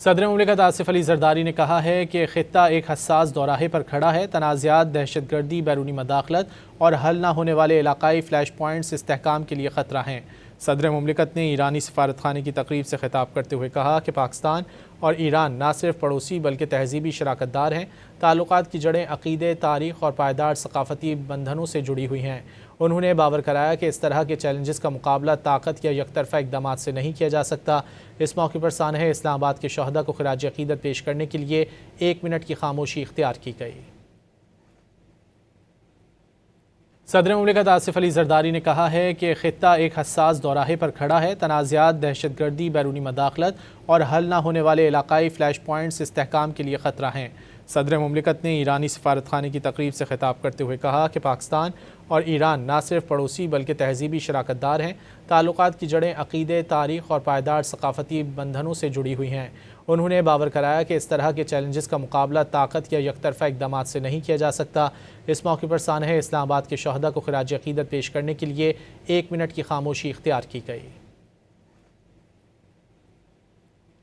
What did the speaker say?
صدر مملکت آصف علی زرداری نے کہا ہے کہ خطہ ایک حساس دوراہے پر کھڑا ہے۔ تنازعات، دہشت گردی، بیرونی مداخلت اور حل نہ ہونے والے علاقائی فلیش پوائنٹس استحکام کے لیے خطرہ ہیں۔ صدر مملکت نے ایرانی سفارت خانے کی تقریب سے خطاب کرتے ہوئے کہا کہ پاکستان اور ایران نہ صرف پڑوسی بلکہ تہذیبی شراکت دار ہیں۔ تعلقات کی جڑیں عقیدے، تاریخ اور پائیدار ثقافتی بندھنوں سے جڑی ہوئی ہیں۔ انہوں نے باور کرایا کہ اس طرح کے چیلنجز کا مقابلہ طاقت یا یک طرفہ اقدامات سے نہیں کیا جا سکتا۔ اس موقع پر سانحہ اسلام آباد کے شہداء کو خراج عقیدت پیش کرنے کے لیے 1 منٹ کی خاموشی اختیار کی گئی۔ صدر مملکت آصف علی زرداری نے کہا ہے کہ خطہ ایک حساس دوراہے پر کھڑا ہے۔ تنازعات، دہشت گردی، بیرونی مداخلت اور حل نہ ہونے والے علاقائی فلیش پوائنٹس استحکام کے لیے خطرہ ہیں۔ صدر مملکت نے ایرانی سفارت خانے کی تقریب سے خطاب کرتے ہوئے کہا کہ پاکستان اور ایران نہ صرف پڑوسی بلکہ تہذیبی شراکت دار ہیں۔ تعلقات کی جڑیں عقیدے، تاریخ اور پائیدار ثقافتی بندھنوں سے جڑی ہوئی ہیں۔ انہوں نے باور کرایا کہ اس طرح کے چیلنجز کا مقابلہ طاقت یا یک طرفہ اقدامات سے نہیں کیا جا سکتا۔ اس موقع پر سانحہ اسلام آباد کے شہداء کو خراج عقیدت پیش کرنے کے لیے 1 منٹ کی خاموشی اختیار کی گئی۔